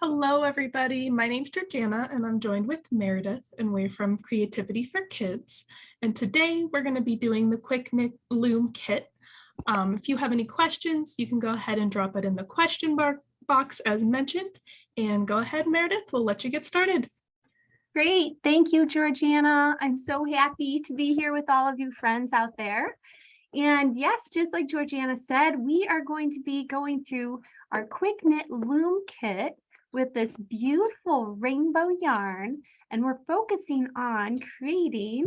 Hello, everybody. My name's Georgiana, and I'm joined with Meredith, and we're from Creativity for Kids. And today we're going to be doing the Quick Knit Loom kit. If you have any questions, you can go ahead and drop it in the question box as mentioned. And go ahead, Meredith, we'll let you get started. Great. Thank you, Georgiana. I'm so happy to be here with all of you friends out there. And yes, just like Georgiana said, we are going to be going through our Quick Knit Loom kit with this beautiful rainbow yarn. And we're focusing on creating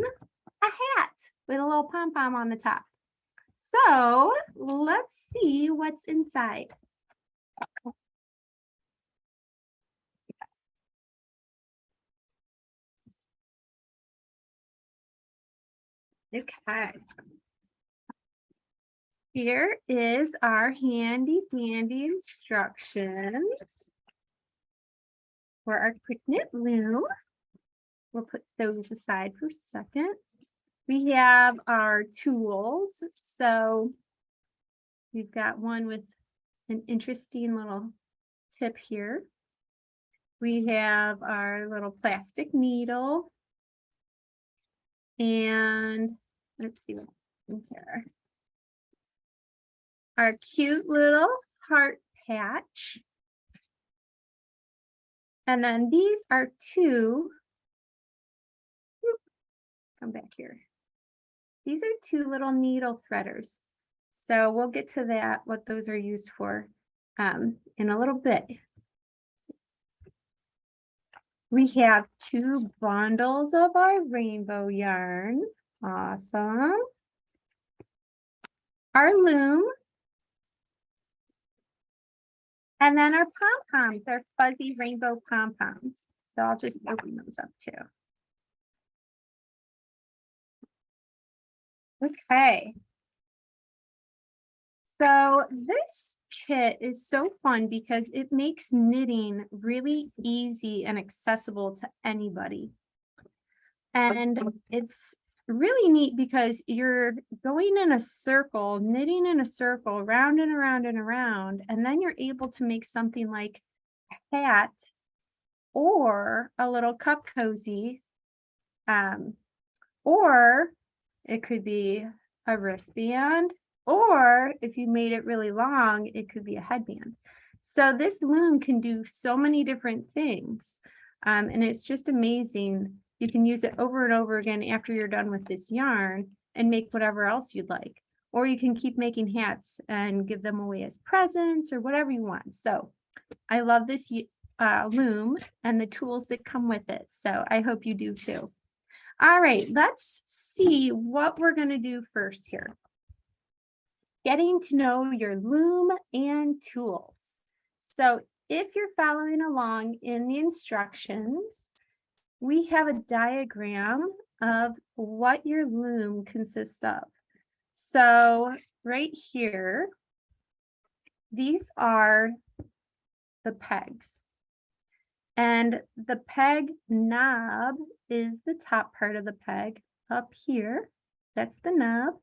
a hat with a little pom-pom on the top. So let's see what's inside. Okay. Here is our handy dandy instructions for our Quick Knit Loom. We'll put those aside for a second. We have our tools. So we've got one with an interesting little tip here. We have our little plastic needle. And let's see what's in here. Our cute little heart patch. And then these are two, come back here. These are two little needle threaders. So we'll get to that, what those are used for in a little bit. We have two bundles of our rainbow yarn. Awesome. Our loom. And then our pom-poms, our fuzzy rainbow pom-poms. So I'll just open those up too. Okay. So this kit is so fun because it makes knitting really easy and accessible to anybody. And it's really neat because you're going in a circle, knitting in a circle, round and around and around, and then you're able to make something like a hat or a little cup cozy, or it could be a wristband, or if you made it really long, it could be a headband. So this loom can do so many different things, and it's just amazing. You can use it over and over again after you're done with this yarn and make whatever else you'd like. Or you can keep making hats and give them away as presents or whatever you want. So I love this loom and the tools that come with it. So I hope you do too. All right, let's see what we're going to do first here. Getting to know your loom and tools. So if you're following along in the instructions, we have a diagram of what your loom consists of. So right here, these are the pegs. And the peg knob is the top part of the peg up here. That's the knob.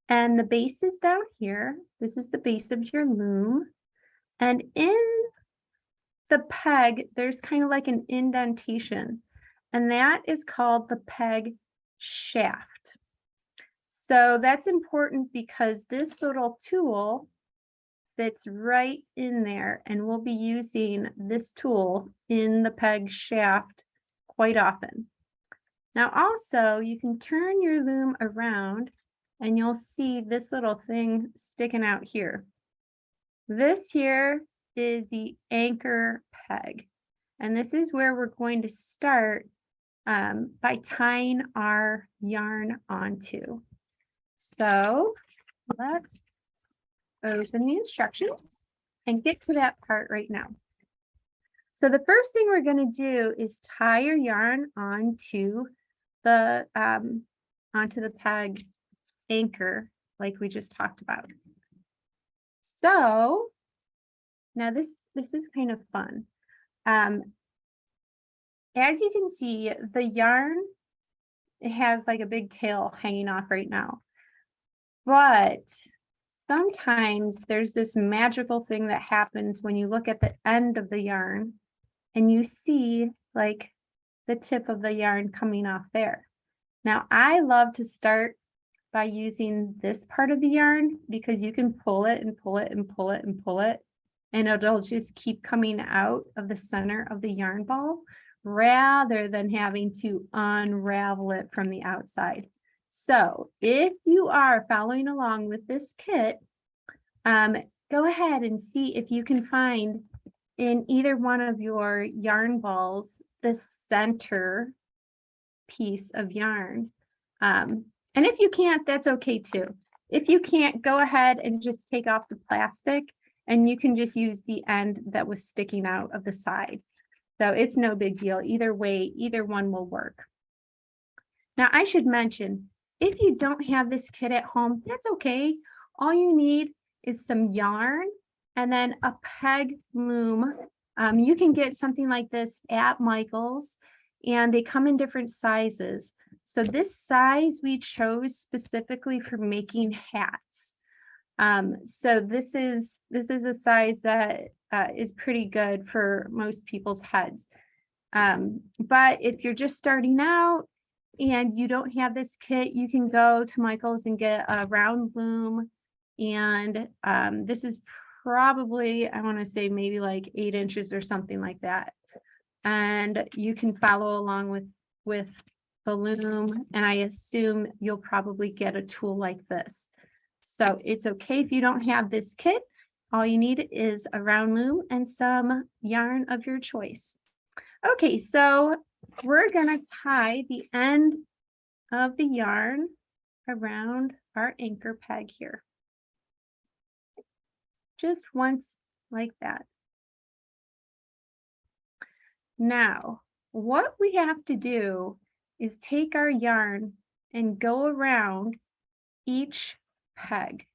And the base is down here. This is the base of your loom. And in the peg, there's kind of like an indentation. And that is called the peg shaft. So that's important because this little tool fits right in there, and we'll be using this tool in the peg shaft quite often. Now also, you can turn your loom around and you'll see this little thing sticking out here. This here is the anchor peg. And this is where we're going to start by tying our yarn onto. So let's open the instructions and get to that part right now. So the first thing we're going to do is tie your yarn onto the peg anchor like we just talked about. So now this is kind of fun. As you can see, the yarn, it has like a big tail hanging off right now. But sometimes there's this magical thing that happens when you look at the end of the yarn and you see like the tip of the yarn coming off there. Now I love to start by using this part of the yarn because you can pull it and pull it and pull it and pull it, and it'll just keep coming out of the center of the yarn ball rather than having to unravel it from the outside. So if you are following along with this kit, go ahead and see if you can find in either one of your yarn balls the center piece of yarn. And if you can't, that's okay too. If you can't, go ahead and just take off the plastic and you can just use the end that was sticking out of the side. So it's no big deal. Either way, either one will work. Now I should mention, if you don't have this kit at home, that's okay. All you need is some yarn and then a peg loom. You can get something like this at Michael's, and they come in different sizes. So this size we chose specifically for making hats. So this is a size that is pretty good for most people's heads. But if you're just starting out and you don't have this kit, you can go to Michael's and get a round loom. And this is probably, I want to say maybe like 8 inches or something like that. And you can follow along with the loom, and I assume you'll probably get a tool like this. So it's okay if you don't have this kit. All you need is a round loom and some yarn of your choice. Okay, so we're gonna tie the end of the yarn around our anchor peg here. Just once like that. Now, what we have to do is take our yarn and go around each peg.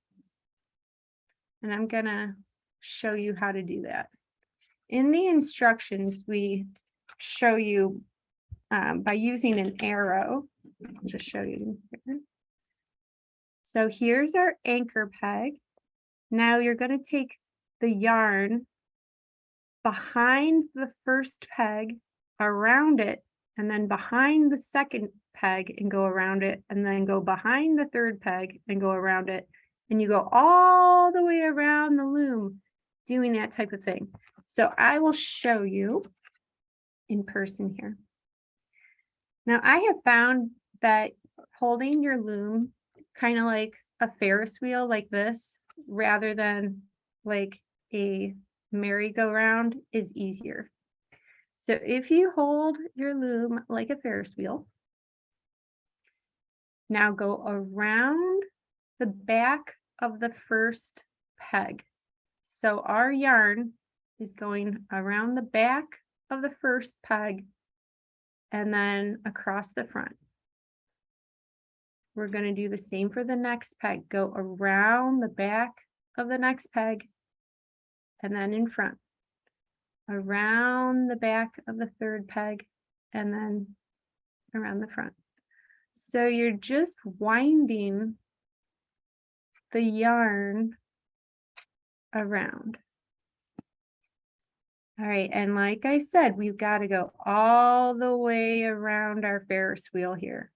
And I'm gonna show you how to do that. In the instructions, we show you by using an arrow. I'll just show you here. So here's our anchor peg. Now you're going to take the yarn behind the first peg, around it, and then behind the second peg and go around it, and then go behind the third peg and go around it. And you go all the way around the loom doing that type of thing. So I will show you in person here. Now I have found that holding your loom kind of like a Ferris wheel like this, rather than like a merry-go-round, is easier. So if you hold your loom like a Ferris wheel, now go around the back of the first peg. So our yarn is going around the back of the first peg and then across the front. We're going to do the same for the next peg. Go around the back of the next peg and then in front. Around the back of the third peg and then around the front. So you're just winding the yarn around. All right, and like I said, we've got to go all the way around our Ferris wheel here.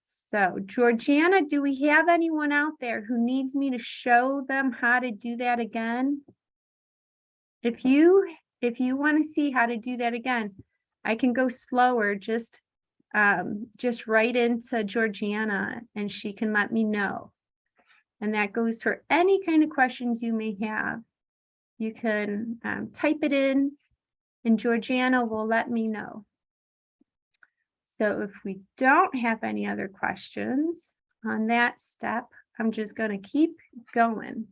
So Georgiana, do we have anyone out there who needs me to show them how to do that again? If you want to see how to do that again, I can go slower, just write into Georgiana and she can let me know. And that goes for any kind of questions you may have. You can type it in and Georgiana will let me know. So if we don't have any other questions on that step, I'm just going to keep going.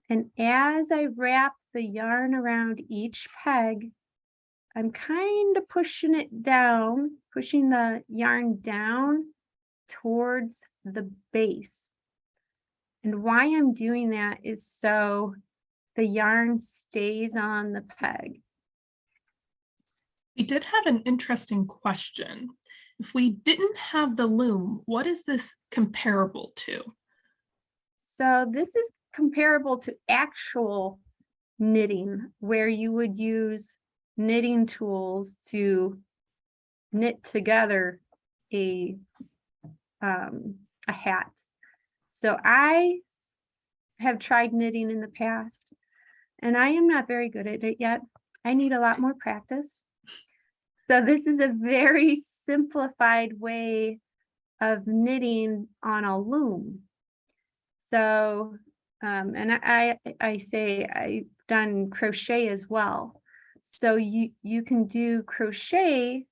And as I wrap the yarn around each peg, I'm kind of pushing it down, pushing the yarn down towards the base. And why I'm doing that is so the yarn stays on the peg. We did have an interesting question. If we didn't have the loom, what is this comparable to? So this is comparable to actual knitting, where you would use knitting tools to knit together a hat. So I have tried knitting in the past, and I am not very good at it yet. I need a lot more practice. So this is a very simplified way of knitting on a loom. So, and I say I've done crochet as well. So you can do crochet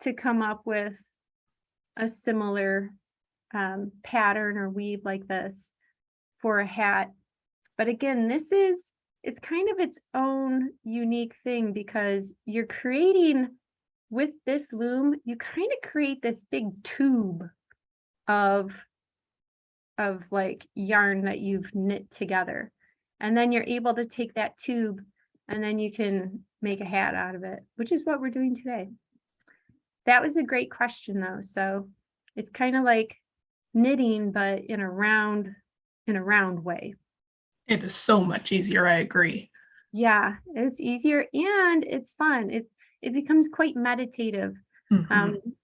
to come up with a similar pattern or weave like this for a hat. But again, it's kind of its own unique thing, because you're creating with this loom, you kind of create this big tube of like yarn that you've knit together. And then you're able to take that tube and then you can make a hat out of it, which is what we're doing today. That was a great question though. So it's kind of like knitting, but in a round way. It is so much easier, I agree. Yeah, it's easier and it's fun. It becomes quite meditative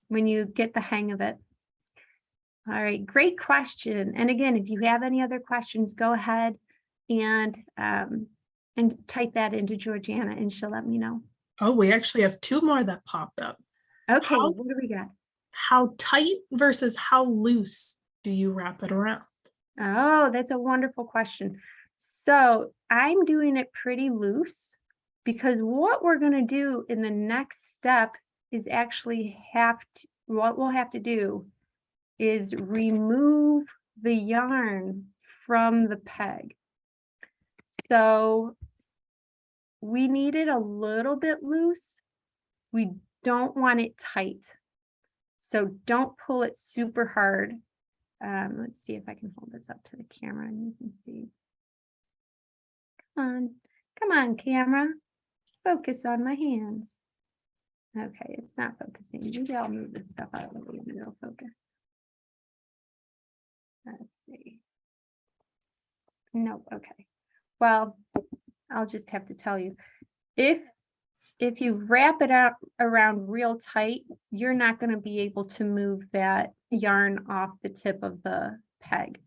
when you get the hang of it. All right, great question. And again, if you have any other questions, go ahead and type that into Georgiana and she'll let me know. Oh, we actually have two more that popped up. Okay, what do we got? How tight versus how loose do you wrap it around? Oh, that's a wonderful question. So I'm doing it pretty loose, because what we're going to do in the next step is actually what we'll have to do is remove the yarn from the peg. So we need it a little bit loose. We don't want it tight. So don't pull it super hard. Let's see if I can hold this up to the camera and you can see. Come on, camera. Focus on my hands. Okay, it's not focusing. Maybe I'll move this stuff out of the way and it'll focus. Let's see. Nope, okay. Well, I'll just have to tell you, if you wrap it out around real tight, you're not going to be able to move that yarn off the tip of the peg.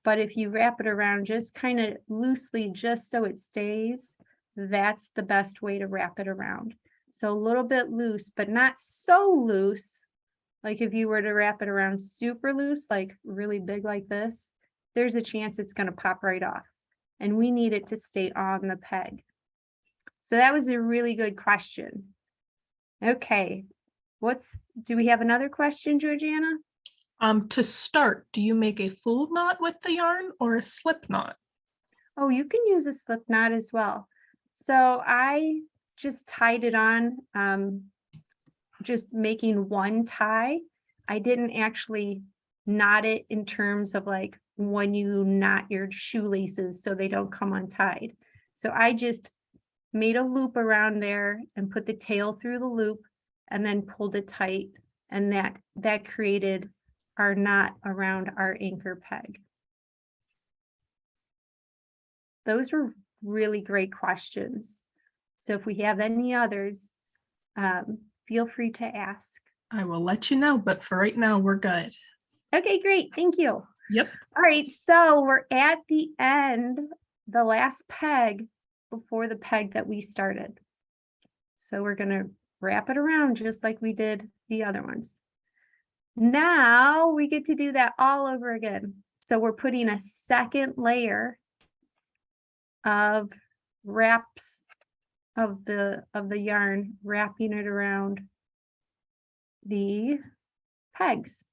But if you wrap it around just kind of loosely, just so it stays, that's the best way to wrap it around. So a little bit loose, but not so loose. Like if you were to wrap it around super loose, like really big like this, there's a chance it's going to pop right off. And we need it to stay on the peg. So that was a really good question. Okay, do we have another question, Georgiana? To start, do you make a full knot with the yarn or a slip knot? Oh, you can use a slip knot as well. So I just tied it on, just making one tie. I didn't actually knot it in terms of like when you knot your shoelaces so they don't come untied. So I just made a loop around there and put the tail through the loop and then pulled it tight. And that created our knot around our anchor peg. Those were really great questions. So if we have any others, feel free to ask. I will let you know, but for right now, we're good. Okay, great. Thank you. Yep. All right, so we're at the end, the last peg before the peg that we started. So we're going to wrap it around just like we did the other ones. Now we get to do that all over again. So we're putting a second layer of wraps of the yarn, wrapping it around the pegs.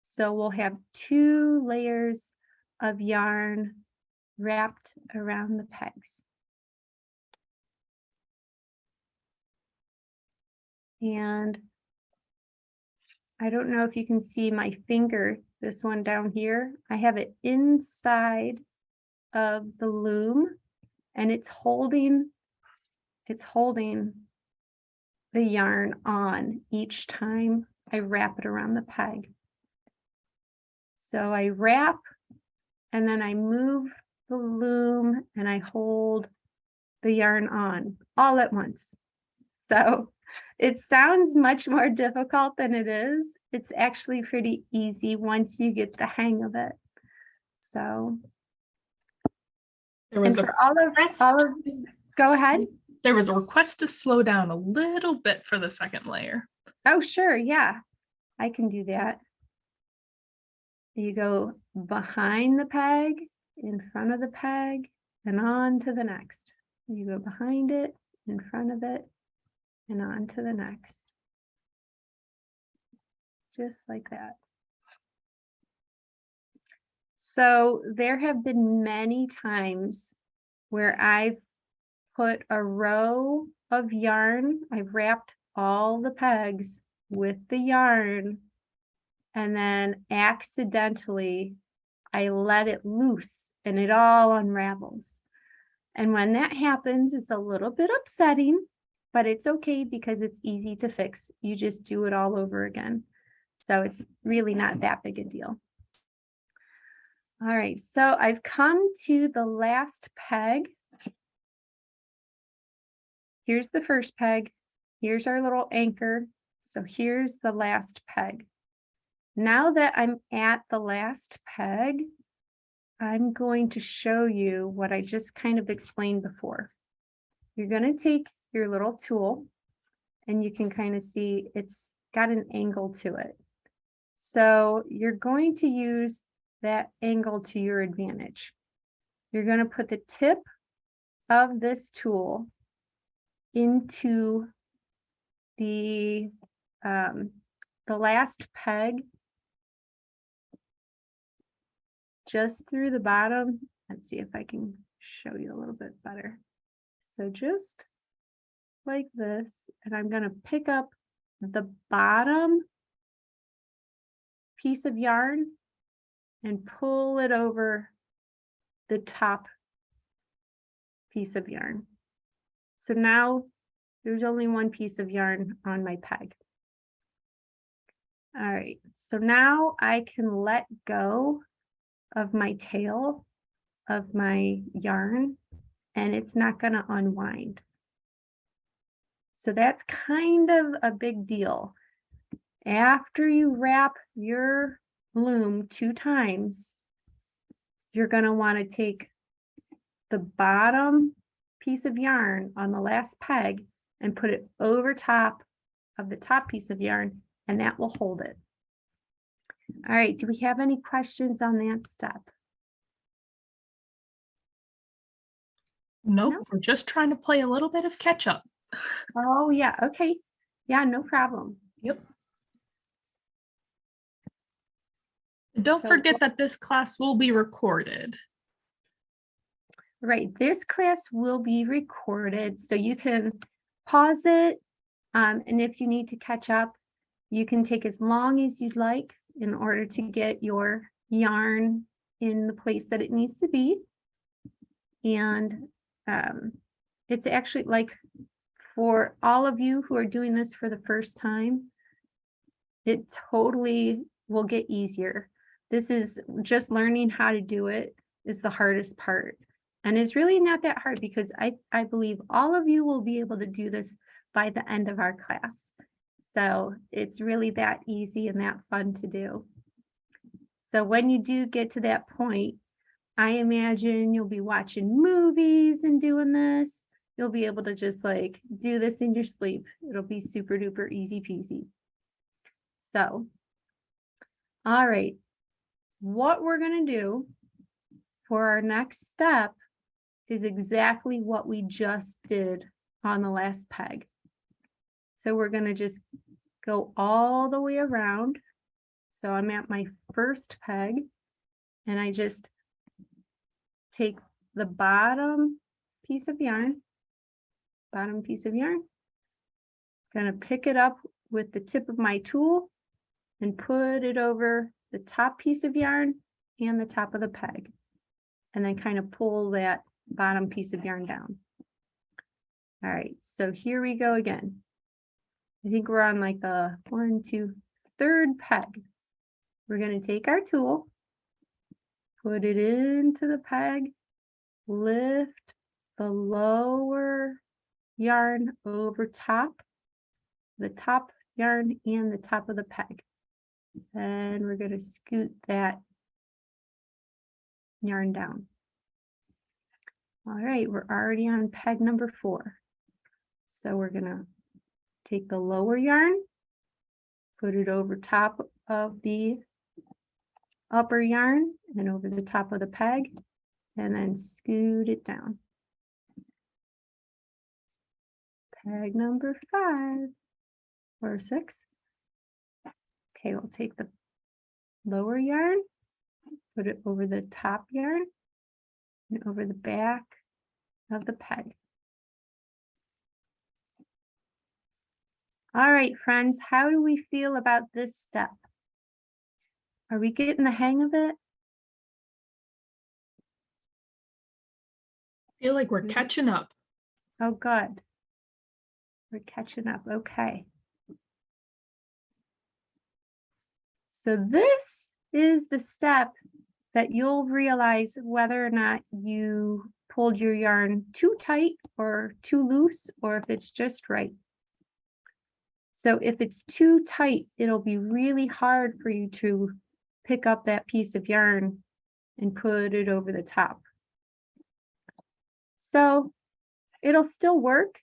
So we'll have 2 layers of yarn wrapped around the pegs. And I don't know if you can see my finger, this one down here. I have it inside of the loom and it's holding the yarn on each time I wrap it around the peg. So I wrap and then I move the loom and I hold the yarn on all at once. So it sounds much more difficult than it is. It's actually pretty easy once you get the hang of it. So, There was and a for all of, go ahead. There was a request to slow down a little bit for the second layer. Oh, sure. Yeah, I can do that. You go behind the peg, in front of the peg, and on to the next. You go behind it, in front of it, and on to the next. Just like that. So there have been many times where I've put a row of yarn, I've wrapped all the pegs with the yarn, and then accidentally I let it loose and it all unravels. And when that happens, it's a little bit upsetting, but it's okay because it's easy to fix. You just do it all over again. So it's really not that big a deal. All right, so I've come to the last peg. Here's the first peg. Here's our little anchor. So here's the last peg. Now that I'm at the last peg, I'm going to show you what I just kind of explained before. You're going to take your little tool and you can kind of see it's got an angle to it. So you're going to use that angle to your advantage. You're going to put the tip of this tool into the last peg, just through the bottom. Let's see if I can show you a little bit better. So just like this, and I'm going to pick up the bottom piece of yarn and pull it over the top piece of yarn. So now there's only one piece of yarn on my peg. All right, so now I can let go of my tail of my yarn and it's not going to unwind. So that's kind of a big deal. After you wrap your loom 2 times, you're going to want to take the bottom piece of yarn on the last peg and put it over top of the top piece of yarn, and that will hold it. All right, do we have any questions on that step? Nope, No? we're just trying to play a little bit of catch up. Oh, yeah, okay. Yeah, no problem. Yep. Don't So- forget that this class will be recorded. Right, this class will be recorded, so you can pause it, and if you need to catch up, you can take as long as you'd like in order to get your yarn in the place that it needs to be. And it's actually like for all of you who are doing this for the first time, it totally will get easier. This is just learning how to do it is the hardest part. And it's really not that hard because I believe all of you will be able to do this by the end of our class. So it's really that easy and that fun to do. So when you do get to that point, I imagine you'll be watching movies and doing this. You'll be able to just like do this in your sleep. It'll be super duper easy peasy. So, all right, what we're going to do for our next step is exactly what we just did on the last peg. So we're going to just go all the way around. So I'm at my first peg and I just take the bottom piece of yarn, going to pick it up with the tip of my tool and put it over the top piece of yarn and the top of the peg, and then kind of pull that bottom piece of yarn down. All right, so here we go again. I think we're on like the 1, 2, 3rd peg. We're going to take our tool, put it into the peg, lift the lower yarn over top, the top yarn and the top of the peg. And we're going to scoot that yarn down. All right, we're already on peg number 4. So we're going to take the lower yarn, put it over top of the upper yarn and over the top of the peg, and then scoot it down. Peg number 5 or 6. Okay, we'll take the lower yarn, put it over the top yarn and over the back of the peg. All right, friends, how do we feel about this step? Are we getting the hang of it? I feel like we're catching up. Oh, good. We're catching up. Okay. So this is the step that you'll realize whether or not you pulled your yarn too tight or too loose, or if it's just right. So if it's too tight, it'll be really hard for you to pick up that piece of yarn and put it over the top. So it'll still work.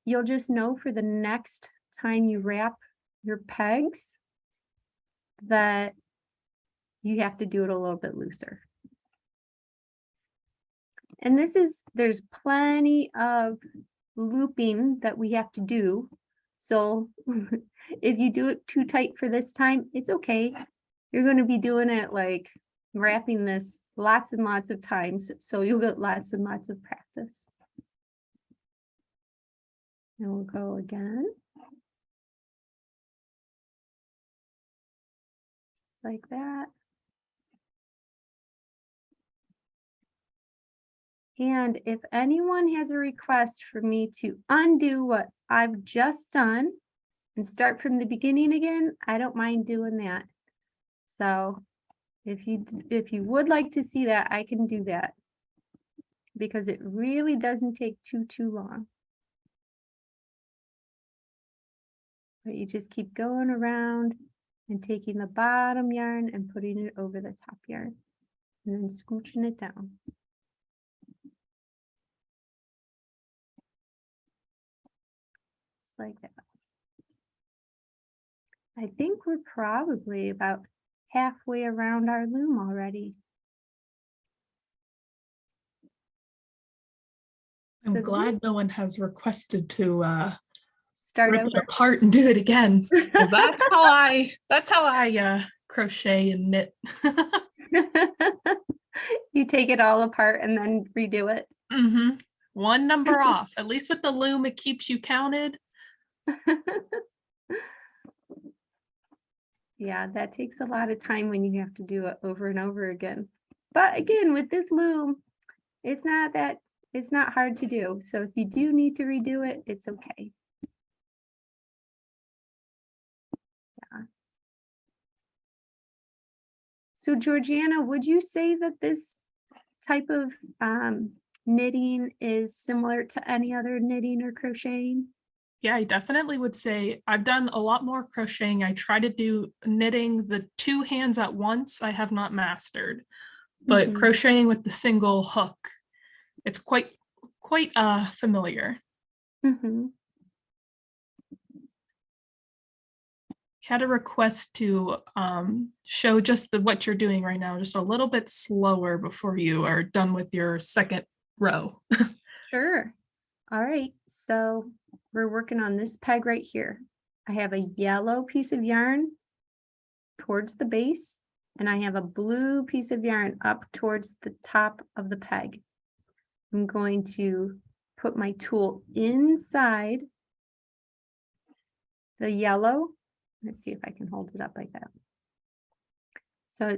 You'll just know for the next time you wrap your pegs that you have to do it a little bit looser. And there's plenty of looping that we have to do. So if you do it too tight for this time, it's okay. You're going to be doing it like wrapping this lots and lots of times. So you'll get lots and lots of practice. And we'll go again. Like that. And if anyone has a request for me to undo what I've just done and start from the beginning again, I don't mind doing that. So if you would like to see that, I can do that because it really doesn't take too long. But you just keep going around and taking the bottom yarn and putting it over the top yarn and then scooching it down. Just like that. I think we're probably about halfway around our loom already. I'm glad no one has requested to start rip over it apart and do it again. Because that's how I crochet and knit. You take it all apart and then redo it. Mm-hmm. One number off. At least with the loom, it keeps you counted. Yeah, that takes a lot of time when you have to do it over and over again. But again, with this loom, it's not hard to do. So if you do need to redo it, it's okay. Yeah. So Georgiana, would you say that this type of knitting is similar to any other knitting or crocheting? Yeah, I definitely would say I've done a lot more crocheting. I try to do knitting the 2 hands at once. I have not mastered, but crocheting with the single hook, it's quite familiar. Had a request to show just what you're doing right now, just a little bit slower before you are done with your second row. Sure. All right, so we're working on this peg right here. I have a yellow piece of yarn towards the base, and I have a blue piece of yarn up towards the top of the peg. I'm going to put my tool inside the yellow. Let's see if I can hold it up like that. So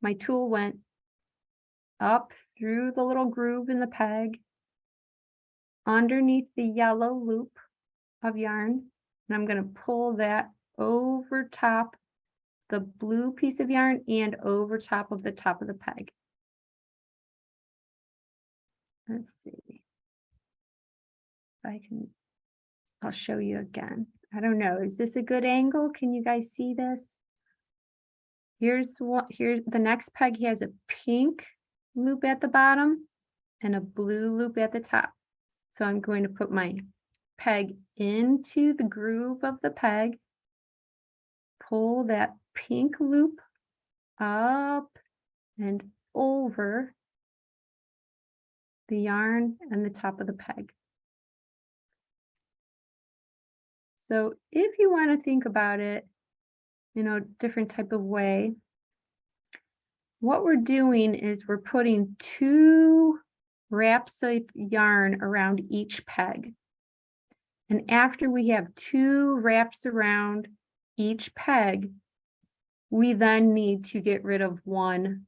my tool went up through the little groove in the peg, underneath the yellow loop of yarn, and I'm going to pull that over top the blue piece of yarn and over top of the peg. Let's see if I can, I'll show you again. I don't know, is this a good angle? Can you guys see this? Here's the next peg has a pink loop at the bottom and a blue loop at the top. So I'm going to put my peg into the groove of the peg, pull that pink loop up and over the yarn and the top of the peg. So if you want to think about it in a different type of way, what we're doing is we're putting 2 wraps of yarn around each peg. And after we have 2 wraps around each peg, we then need to get rid of one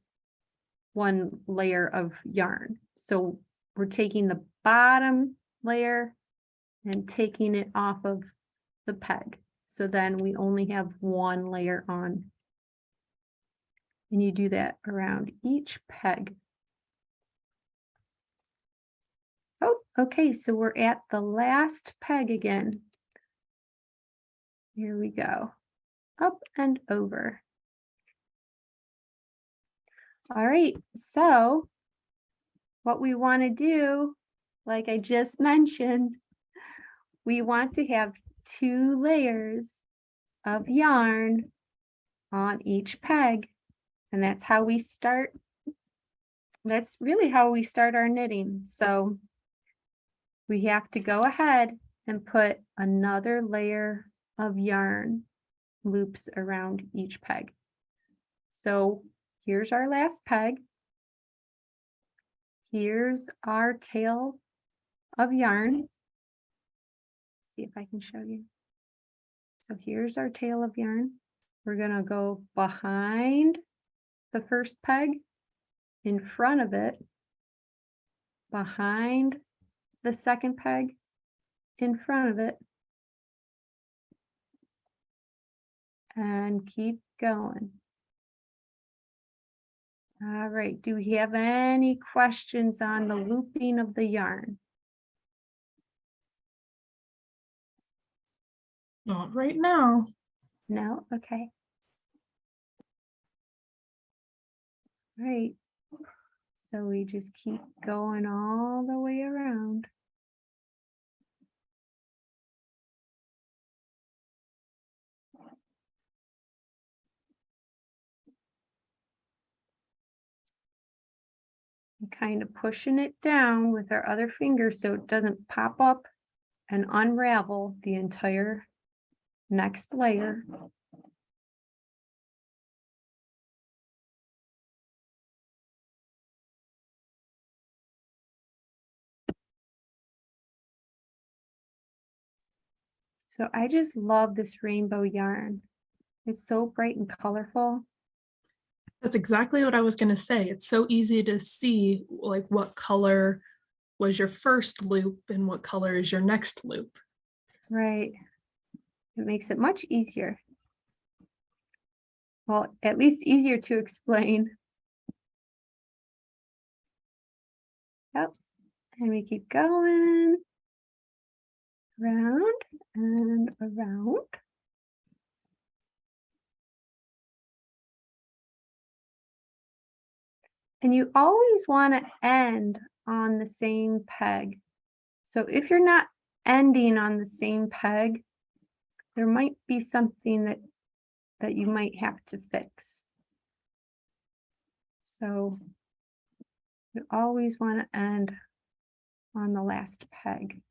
layer of yarn. So we're taking the bottom layer and taking it off of the peg. So then we only have 1 layer on. And you do that around each peg. Oh, okay, so we're at the last peg again. Here we go. Up and over. All right, so what we want to do, like I just mentioned, we want to have 2 layers of yarn on each peg. And that's how we start. That's really how we start our knitting. So we have to go ahead and put another layer of yarn loops around each peg. So here's our last peg. Here's our tail of yarn. See if I can show you. So here's our tail of yarn. We're going to go behind the first peg, in front of it, behind the second peg, in front of it, and keep going. All right, do we have any questions on the looping of the yarn? Not right now. No? Okay. All right. So we just keep going all the way around. And kind of pushing it down with our other finger so it doesn't pop up and unravel the entire next layer. So I just love this rainbow yarn. It's so bright and colorful. That's exactly what I was going to say. It's so easy to see like what color was your first loop and what color is your next loop. Right. It makes it much easier. Well, at least easier to explain. Yep. And we keep going around and around. And you always want to end on the same peg. So if you're not ending on the same peg, there might be something that you might have to fix. So you always want to end on the last peg.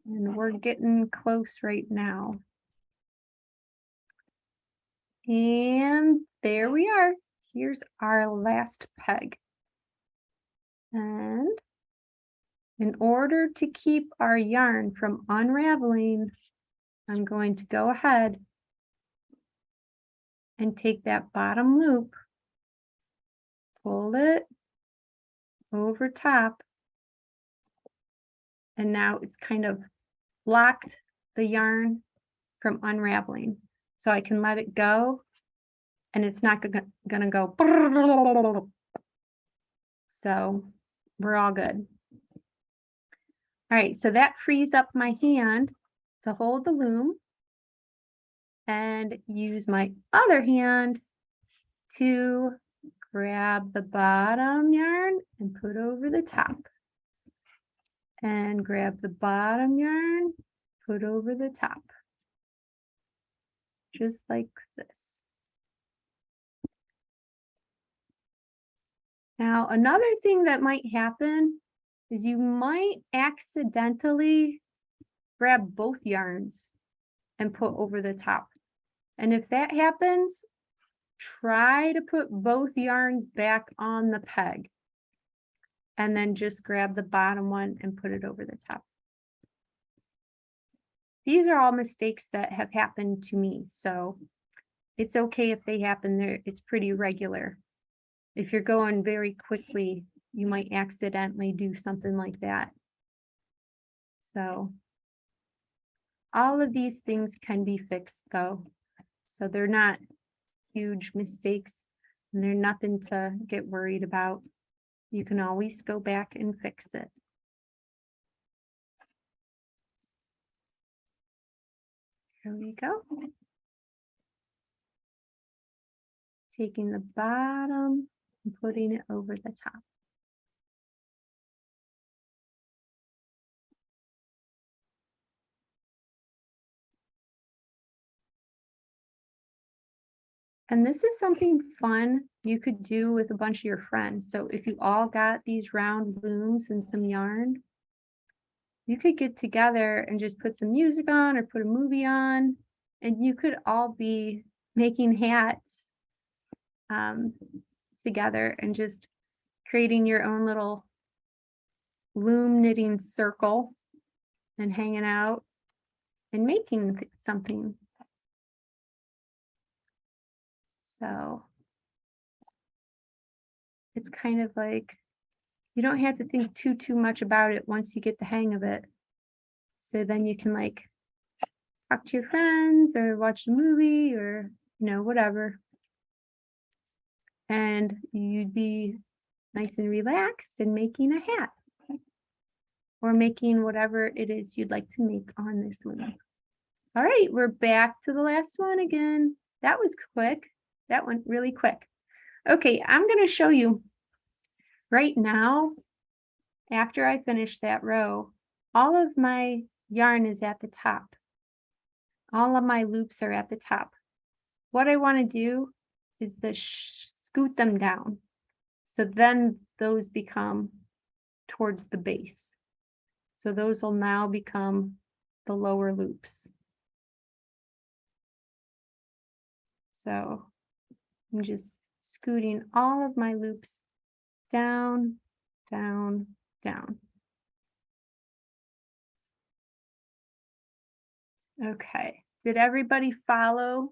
And we're getting close right now. And there we are. Here's our last peg. And in order to keep our yarn from unraveling, I'm going to go ahead and take that bottom loop, pull it over top, and now it's kind of blocked the yarn from unraveling. So I can let it go and it's not gonna go. So we're all good. All right, so that frees up my hand to hold the loom and use my other hand to grab the bottom yarn and put over the top. And grab the bottom yarn, put over the top. Just like this. Now, another thing that might happen is you might accidentally grab both yarns and put over the top. And if that happens, try to put both yarns back on the peg. And then just grab the bottom one and put it over the top. These are all mistakes that have happened to me, so it's okay if they happen there. It's pretty regular. If you're going very quickly, you might accidentally do something like that. So all of these things can be fixed though. So they're not huge mistakes and they're nothing to get worried about. You can always go back and fix it. Here we go. Taking the bottom and putting it over the top. And this is something fun you could do with a bunch of your friends. So if you all got these round looms and some yarn, you could get together and just put some music on or put a movie on, and you could all be making hats together and just creating your own little loom knitting circle and hanging out and making something. So it's kind of like, you don't have to think too much about it once you get the hang of it. So then you can like talk to your friends or watch a movie or, you know, whatever. And you'd be nice and relaxed and making a hat or making whatever it is you'd like to make on this loom. All right, we're back to the last one again. That was quick. That went really quick. Okay, I'm going to show you right now, after I finish that row, all of my yarn is at the top. All of my loops are at the top. What I want to do is scoot them down. So then those become towards the base. So those will now become the lower loops. So I'm just scooting all of my loops down, down, down. Okay, did everybody follow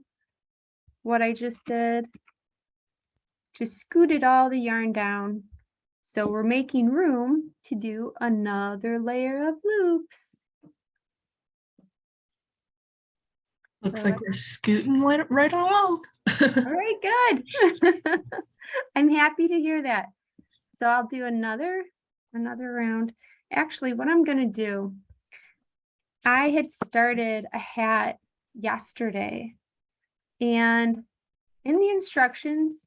what I just did? Just scooted all the yarn down. So we're making room to do another layer of loops. Looks like we're scooting right along. All right, good. I'm happy to hear that. So I'll do another round. Actually, what I'm going to do, I had started a hat yesterday, and in the instructions,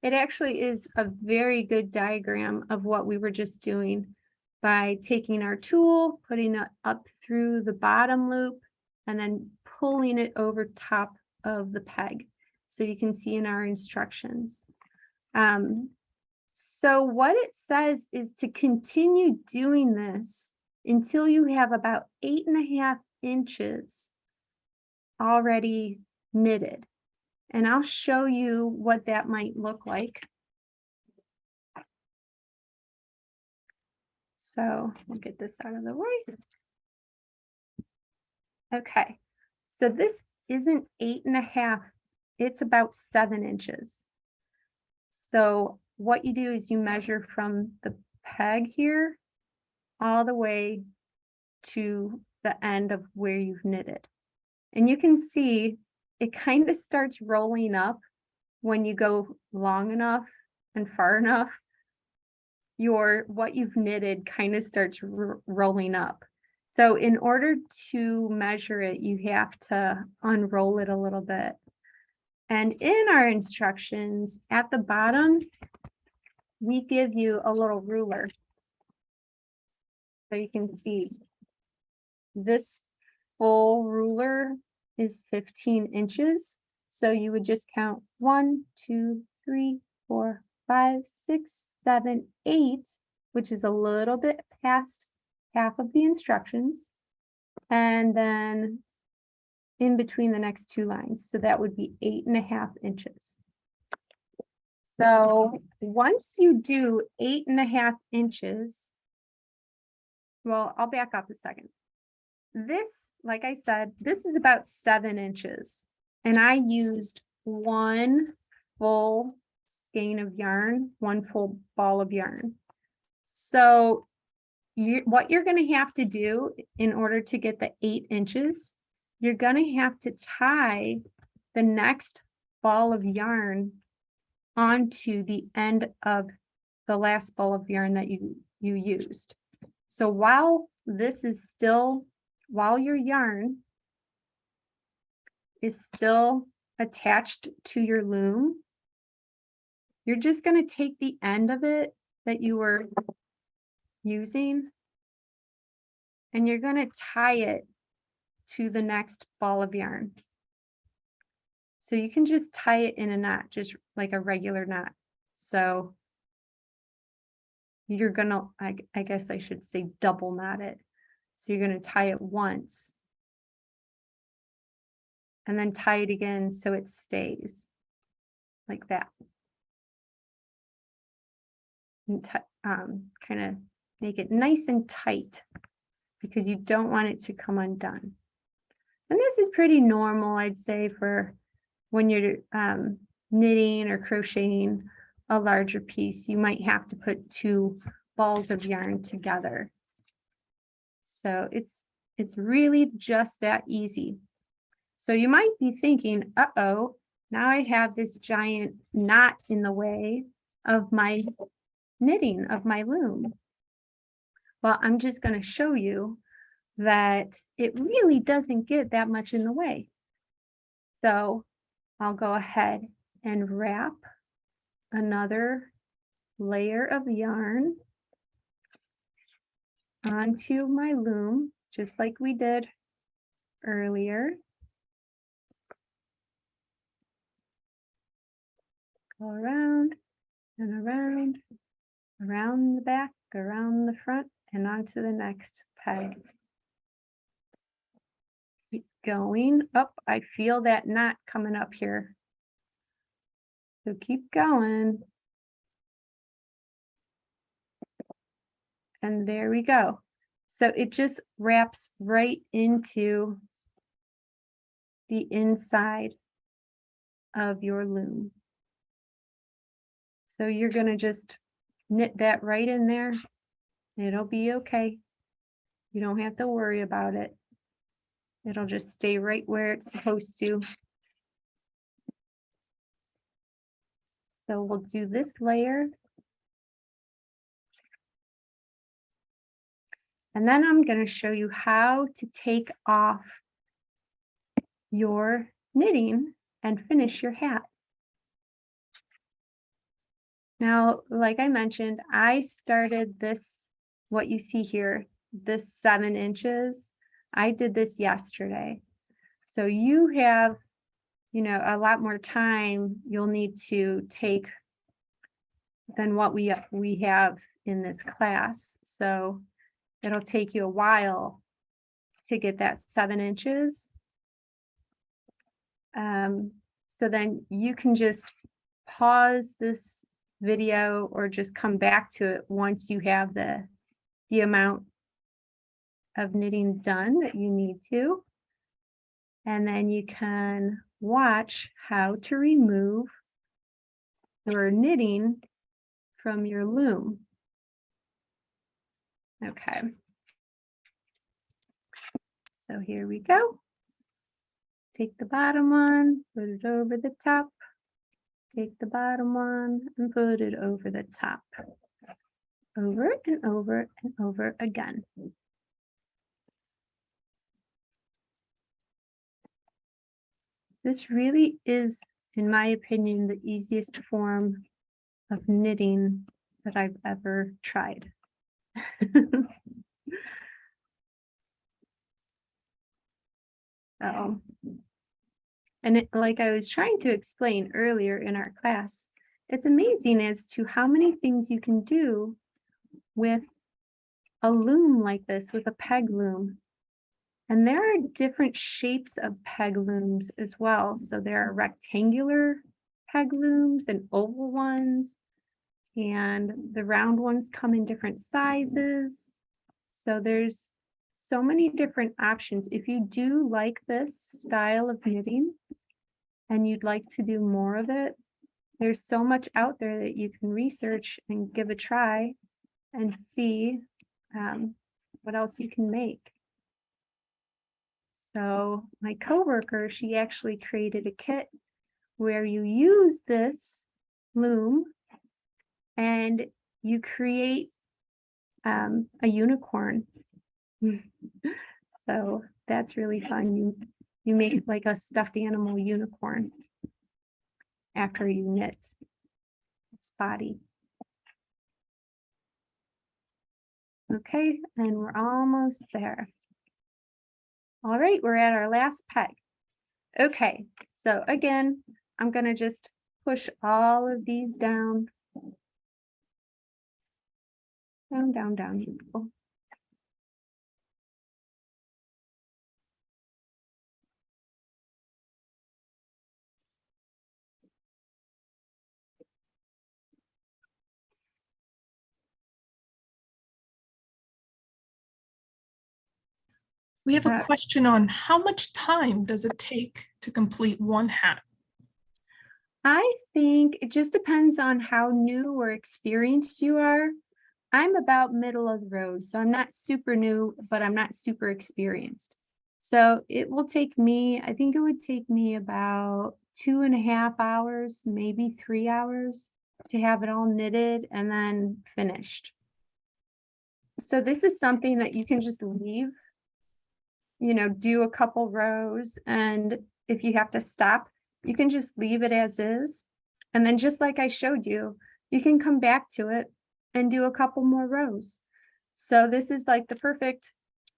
it actually is a very good diagram of what we were just doing by taking our tool, putting it up through the bottom loop, and then pulling it over top of the peg. So you can see in our instructions. So what it says is to continue doing this until you have about 8.5 inches already knitted. And I'll show you what that might look like. So we'll get this out of the way. Okay, so this isn't 8.5, it's about 7 inches. So what you do is you measure from the peg here all the way to the end of where you've knitted. And you can see it kind of starts rolling up when you go long enough and far enough. what you've knitted kind of starts rolling up. So in order to measure it, you have to unroll it a little bit. And in our instructions at the bottom, we give you a little ruler. So you can see this full ruler is 15 inches. So you would just count 1, 2, 3, 4, 5, 6, 7, 8, which is a little bit past half of the instructions. And then in between the next two lines. So that would be 8.5 inches. So once you do 8.5 inches, well, I'll back up a second. This, like I said, this is about 7 inches. And I used one full skein of yarn, one full ball of yarn. So what you're going to have to do in order to get the 8 inches, you're going to have to tie the next ball of yarn onto the end of the last ball of yarn that you used. So while your yarn is still attached to your loom, you're just going to take the end of it that you were using and you're going to tie it to the next ball of yarn. So you can just tie it in a knot, just like a regular knot. So you're going to, I guess I should say double knot it. So you're going to tie it once and then tie it again so it stays like that. And kind of make it nice and tight because you don't want it to come undone. And this is pretty normal, I'd say, for when you're knitting or crocheting a larger piece. You might have to put 2 balls of yarn together. So it's really just that easy. So you might be thinking, uh-oh, now I have this giant knot in the way of my knitting of my loom. Well, I'm just going to show you that it really doesn't get that much in the way. So I'll go ahead and wrap another layer of yarn onto my loom, just like we did earlier. Go around and around, around the back, around the front, and onto the next peg. Keep going up. I feel that knot coming up here. So keep going. And there we go. So it just wraps right into the inside of your loom. So you're going to just knit that right in there. It'll be okay. You don't have to worry about it. It'll just stay right where it's supposed to. So we'll do this layer. And then I'm going to show you how to take off your knitting and finish your hat. Now, like I mentioned, I started this, what you see here, this 7 inches. I did this yesterday. So you have, a lot more time you'll need to take than what we have in this class. So it'll take you a while to get that 7 inches. So then you can just pause this video or just come back to it once you have the amount of knitting done that you need to. And then you can watch how to remove your knitting from your loom. Okay. So here we go. Take the bottom one, put it over the top. Take the bottom one and put it over the top. over and over and over again. This really is, in my opinion, the easiest form of knitting that I've ever tried. So, and like I was trying to explain earlier in our class, it's amazing as to how many things you can do with a loom like this, with a peg loom. And there are different shapes of peg looms as well. So there are rectangular peg looms and oval ones, and the round ones come in different sizes. So there's so many different options. If you do like this style of knitting and you'd like to do more of it, there's so much out there that you can research and give a try and see what else you can make. So my coworker, she actually created a kit where you use this loom and you create a unicorn. So that's really fun. You make like a stuffed animal unicorn after you knit its body. Okay, and we're almost there. All right, we're at our last peg. Okay, so again, I'm going to just push all of these down. Down, down, down. Beautiful. We have a question on how much time does it take to complete one hat? I think it just depends on how new or experienced you are. I'm about middle of the road, so I'm not super new, but I'm not super experienced. So it will take me, I think it would take me about 2.5 hours, maybe 3 hours to have it all knitted and then finished. So this is something that you can just leave, do a couple rows, and if you have to stop, you can just leave it as is. And then just like I showed you, you can come back to it and do a couple more rows. So this is like the perfect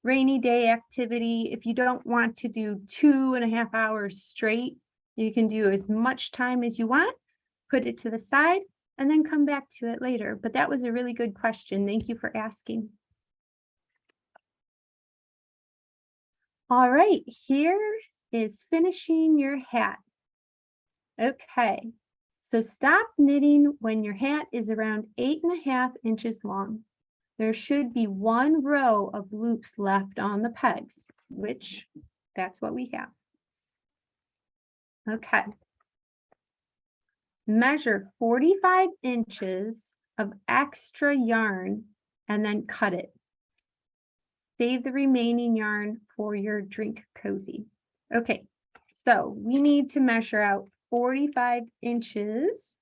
rainy day activity. If you don't want to do 2.5 hours straight, you can do as much time as you want, put it to the side, and then come back to it later. But that was a really good question. Thank you for asking. All right, here is finishing your hat. Okay, so stop knitting when your hat is around 8.5 inches long. There should be 1 row of loops left on the pegs, which that's what we have. Okay. Measure 45 inches of extra yarn and then cut it. Save the remaining yarn for your drink cozy. Okay, so we need to measure out 45 inches.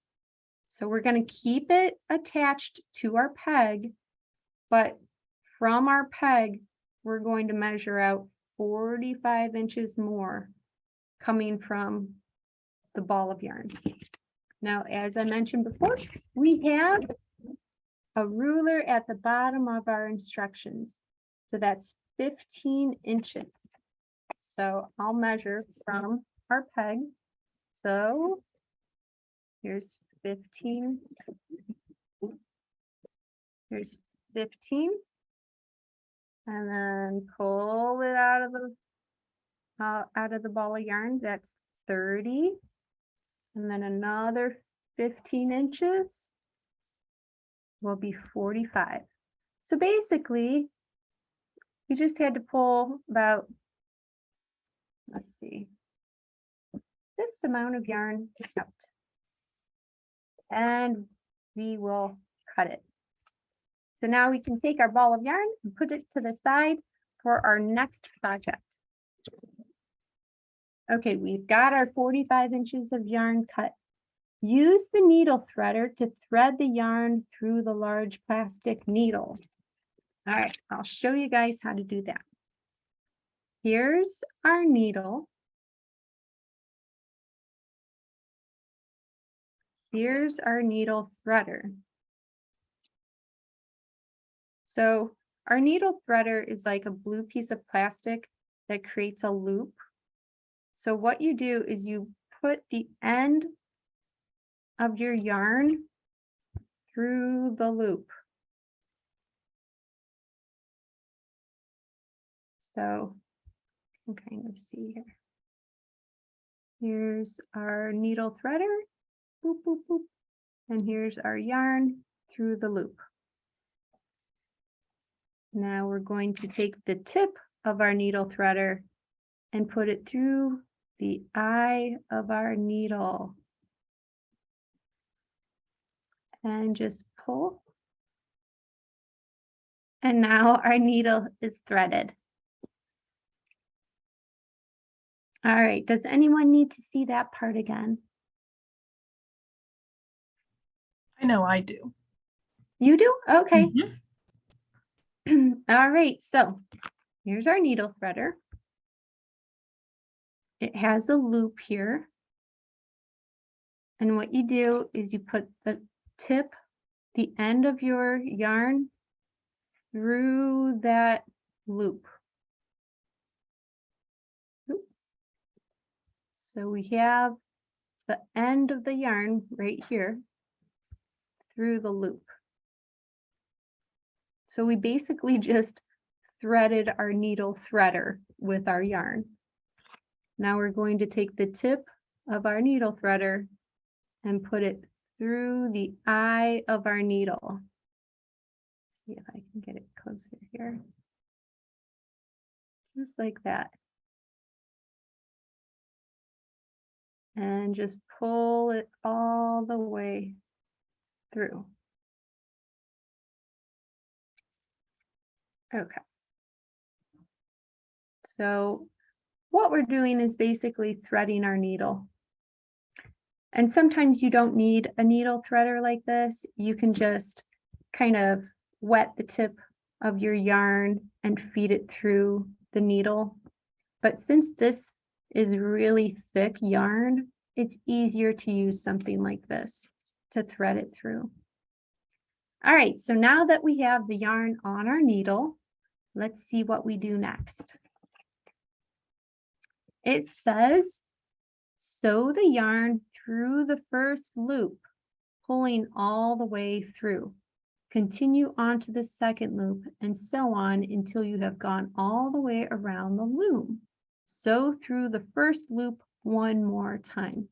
So we're going to keep it attached to our peg, but from our peg, we're going to measure out 45 inches more coming from the ball of yarn. Now, as I mentioned before, we have a ruler at the bottom of our instructions. So that's 15 inches. So I'll measure from our peg. So here's 15. Here's 15. And then pull it out of the ball of yarn. That's 30. And then another 15 inches will be 45. So basically, you just had to pull about, let's see, this amount of yarn out. And we will cut it. So now we can take our ball of yarn and put it to the side for our next project. Okay, we've got our 45 inches of yarn cut. Use the needle threader to thread the yarn through the large plastic needle. All right, I'll show you guys how to do that. Here's our needle. Here's our needle threader. So our needle threader is like a blue piece of plastic that creates a loop. So what you do is you put the end of your yarn through the loop. So you can kind of see here. Here's our needle threader, boop, boop, boop. And here's our yarn through the loop. Now we're going to take the tip of our needle threader and put it through the eye of our needle. And just pull. And now our needle is threaded. All right, does anyone need to see that part again? I know I do. You do? Okay. Mhm. All right, so here's our needle threader. It has a loop here. And what you do is you put the tip, the end of your yarn through that loop. So we have the end of the yarn right here through the loop. So we basically just threaded our needle threader with our yarn. Now we're going to take the tip of our needle threader and put it through the eye of our needle. Let's see if I can get it closer here. Just like that. And just pull it all the way through. Okay. So what we're doing is basically threading our needle. And sometimes you don't need a needle threader like this. You can just kind of wet the tip of your yarn and feed it through the needle. But since this is really thick yarn, it's easier to use something like this to thread it through. All right, so now that we have the yarn on our needle, let's see what we do next. It says, sew the yarn through the first loop, pulling all the way through. Continue on to the second loop and so on until you have gone all the way around the loom. Sew through the first loop one more time.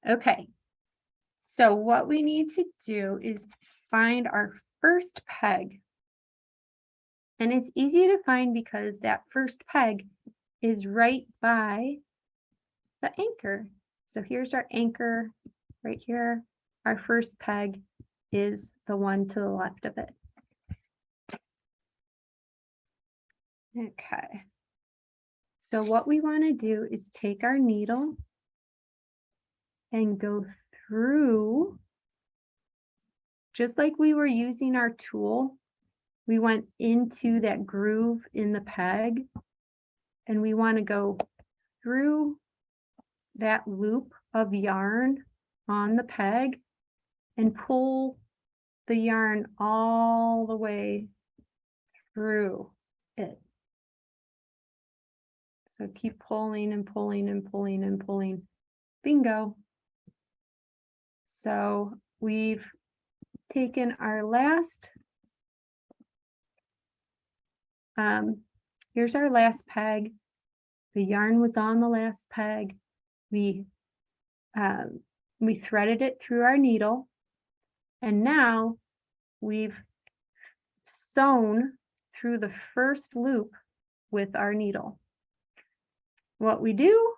Okay, so what we need to do is find our first peg. And it's easy to find because that first peg is right by the anchor. So here's our anchor right here. Our first peg is the one to the left of it. Okay. So what we want to do is take our needle and go through, just like we were using our tool, we went into that groove in the peg, and we want to go through that loop of yarn on the peg and pull the yarn all the way through it. So keep pulling and pulling and pulling and pulling. Bingo. So we've taken our last, here's our last peg. The yarn was on the last peg. We threaded it through our needle, and now we've sewn through the first loop with our needle. What we do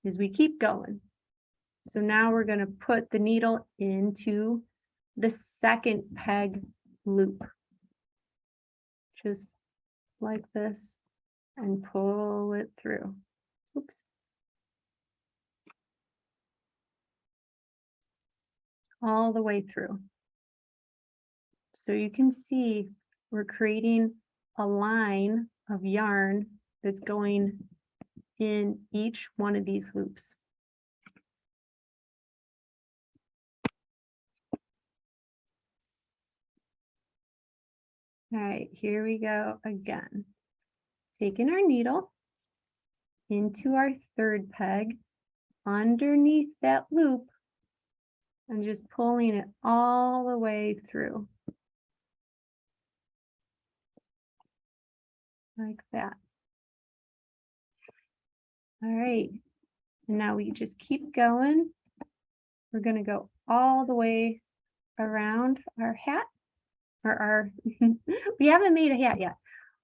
is we keep going. So now we're going to put the needle into the second peg loop, just like this, and pull it through. Oops. all the way through. So you can see we're creating a line of yarn that's going in each one of these loops. All right, here we go again. Taking our needle into our third peg underneath that loop and just pulling it all the way through. Like that. All right, and now we just keep going. We're going to go all the way around our hat, or our, we haven't made a hat yet.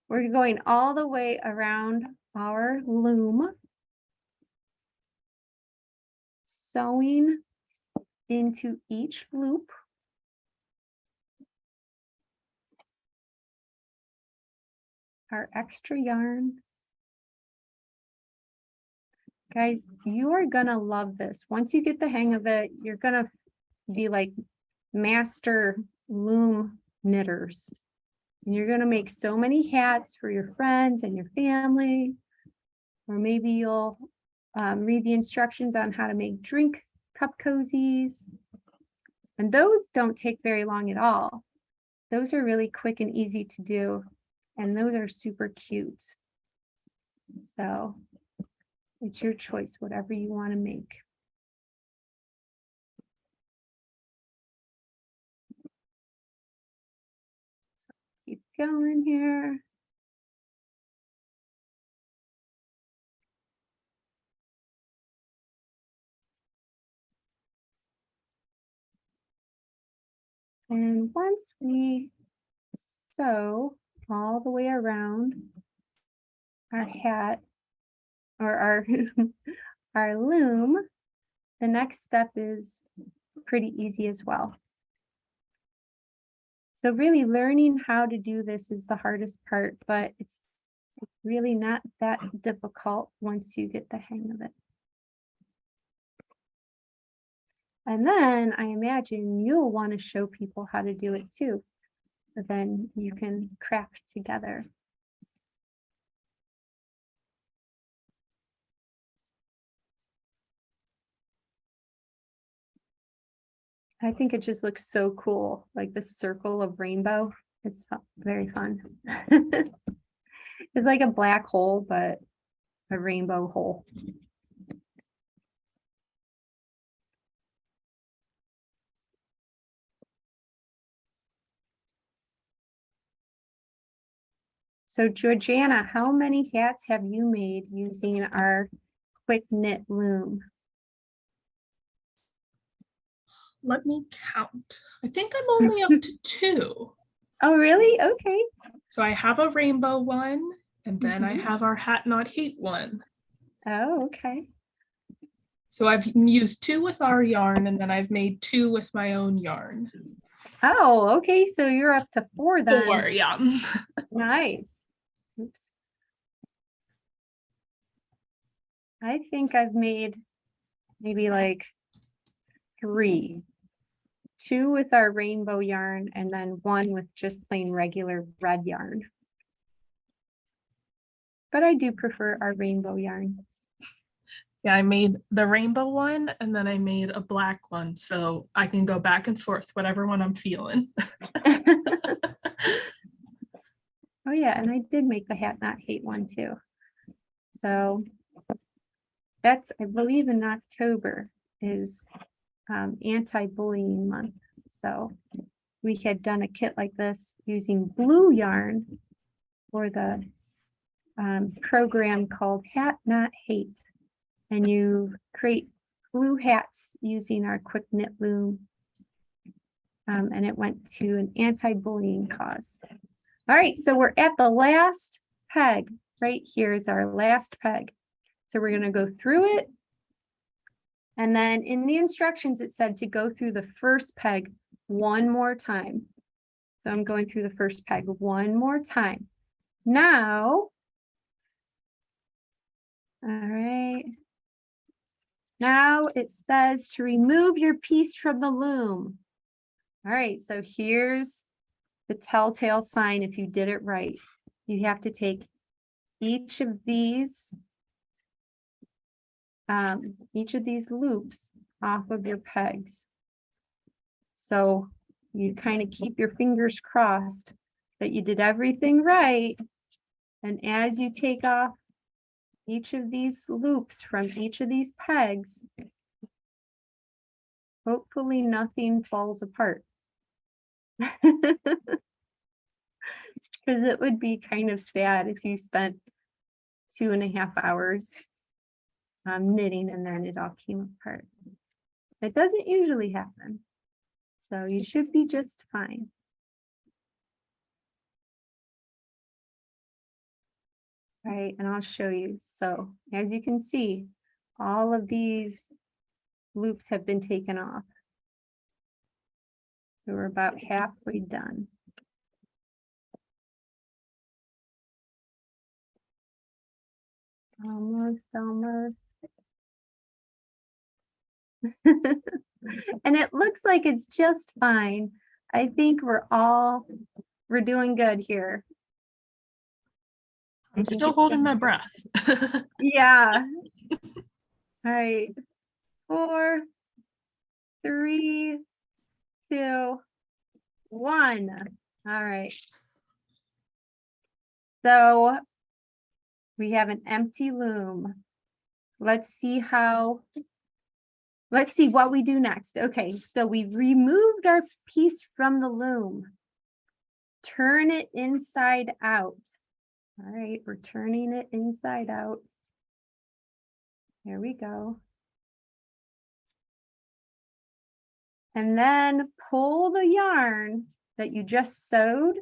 We're going all the way around our loom, sewing into each loop. Our extra yarn. Guys, you are gonna love this. Once you get the hang of it, you're gonna be like master loom knitters. And you're gonna make so many hats for your friends and your family. Or maybe you'll read the instructions on how to make drink cup cozies. And those don't take very long at all. Those are really quick and easy to do. And those are super cute. So it's your choice, whatever you want to make. So keep going here. And once we sew all the way around our hat or our loom, the next step is pretty easy as well. So really learning how to do this is the hardest part, but it's really not that difficult once you get the hang of it. And then I imagine you'll want to show people how to do it too. So then you can craft together. I think it just looks so cool, like the circle of rainbow. It's very fun. It's like a black hole, but a rainbow hole. So Georgiana, how many hats have you made using our quick knit loom? Let me count. I think I'm only up to 2. Oh, really? Okay. So I have a rainbow one, and then I Mhm. have our hat not hate one. Oh, okay. So I've used 2 with our yarn, and then I've made 2 with my own yarn. Oh, okay. So you're up to 4 then. 4, yeah. Nice. Oops. I think I've made maybe like 3. 2 with our rainbow yarn and then 1 with just plain regular red yarn. But I do prefer our rainbow yarn. Yeah, I made the rainbow one and then I made a black one. So I can go back and forth, whatever one I'm feeling. Oh yeah, and I did make the hat not hate one too. So that's, I believe in October is anti-bullying month. So we had done a kit like this using blue yarn for the program called Hat Not Hate. And you create blue hats using our quick knit loom. And it went to an anti-bullying cause. All right, so we're at the last peg. Right here is our last peg. So we're going to go through it. And then in the instructions, it said to go through the first peg one more time. So I'm going through the first peg one more time. Now, all right. Now it says to remove your piece from the loom. All right, so here's the telltale sign if you did it right. You have to take each of these loops off of your pegs. So you kind of keep your fingers crossed that you did everything right. And as you take off each of these loops from each of these pegs, hopefully nothing falls apart. Because it would be kind of sad if you spent 2.5 hours knitting and then it all came apart. It doesn't usually happen. So you should be just fine. All right, and I'll show you. So as you can see, all of these loops have been taken off. So we're about halfway done. Almost. And it looks like it's just fine. I think we're doing good here. I'm still holding my breath. Yeah. All right. 4, 3, 2, 1. All right. So we have an empty loom. Let's see what we do next. Okay, so we've removed our piece from the loom. Turn it inside out. All right, we're turning it inside out. There we go. And then pull the yarn that you just sewed,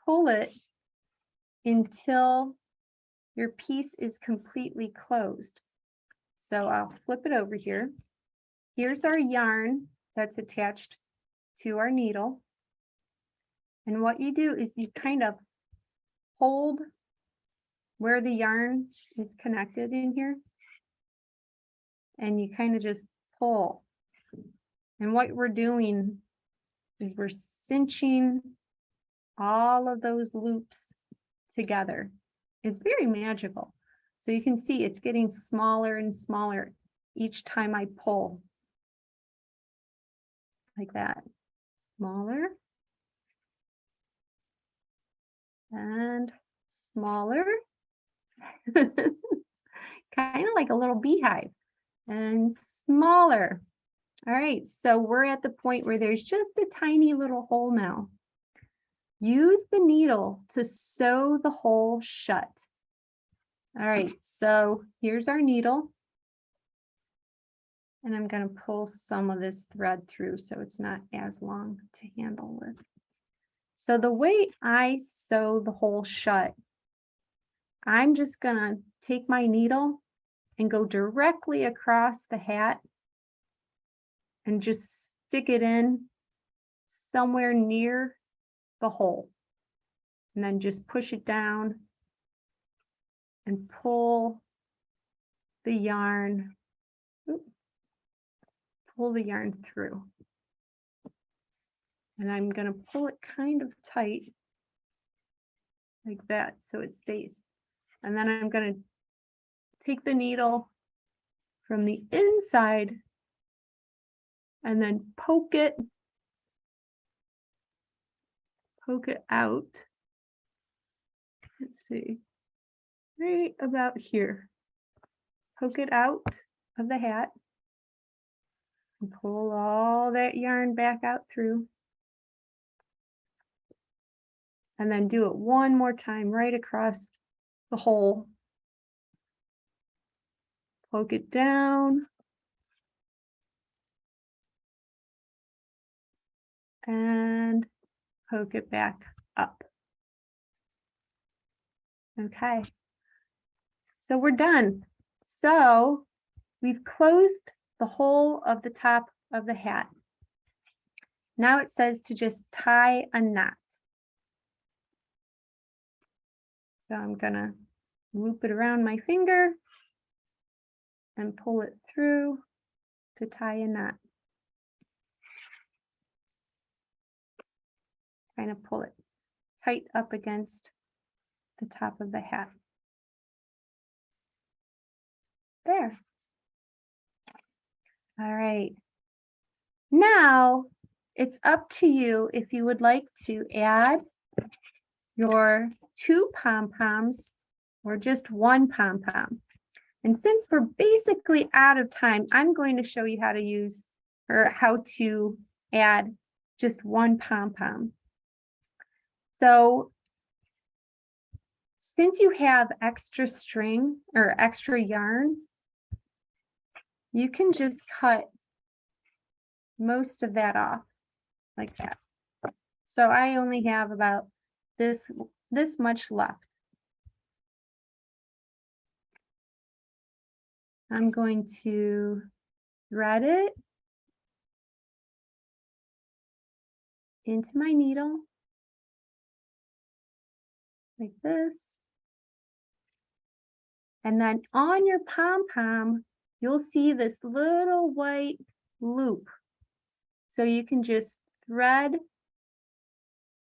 pull it until your piece is completely closed. So I'll flip it over here. Here's our yarn that's attached to our needle. And what you do is you kind of hold where the yarn is connected in here. And you kind of just pull. And what we're doing is we're cinching all of those loops together. It's very magical. So you can see it's getting smaller and smaller each time I pull. Like that. Smaller. And smaller. Kind of like a little beehive. And smaller. All right, so we're at the point where there's just a tiny little hole now. Use the needle to sew the hole shut. All right, so here's our needle. And I'm going to pull some of this thread through so it's not as long to handle with. So the way I sew the hole shut, I'm just going to take my needle and go directly across the hat and just stick it in somewhere near the hole. And then just push it down and pull the yarn, through. And I'm going to pull it kind of tight like that so it stays. And then I'm going to take the needle from the inside and then poke it out. Let's see, right about here. Poke it out of the hat and pull all that yarn back out through. And then do it one more time right across the hole. Poke it down. And poke it back up. Okay. So we're done. So we've closed the whole of the top of the hat. Now it says to just tie a knot. So I'm gonna loop it around my finger and pull it through to tie a knot. Kind of pull it tight up against the top of the hat. There. All right. Now it's up to you if you would like to add your 2 pom-poms or just 1 pom-pom. And since we're basically out of time, I'm going to show you how to use or how to add just 1 pom-pom. So since you have extra string or extra yarn, you can just cut most of that off like that. So I only have about this much left. I'm going to thread it into my needle like this. And then on your pom-pom, you'll see this little white loop. So you can just thread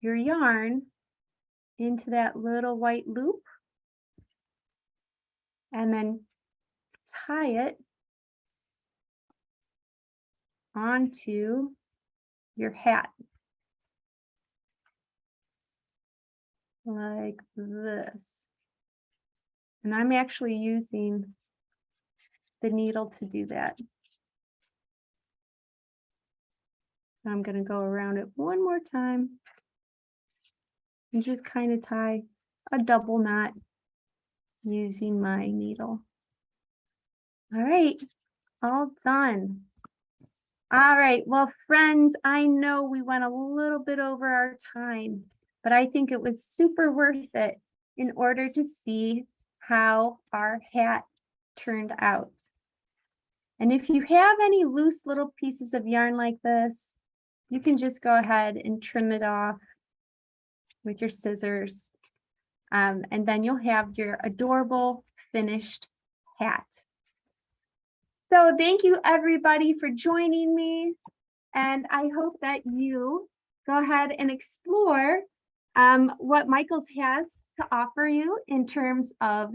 your yarn into that little white loop and then tie it onto your hat like this. And I'm actually using the needle to do that. I'm going to go around it one more time and just kind of tie a double knot using my needle. All right, all done. All right, well, friends, I know we went a little bit over our time, but I think it was super worth it in order to see how our hat turned out. And if you have any loose little pieces of yarn like this, you can just go ahead and trim it off with your scissors. And then you'll have your adorable finished hat. So thank you everybody for joining me. And I hope that you go ahead and explore what Michaels has to offer you in terms of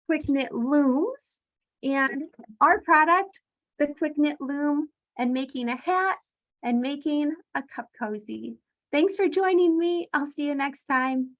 quick knit looms and our product, the quick knit loom, and making a hat and making a cup cozy. Thanks for joining me. I'll see you next time.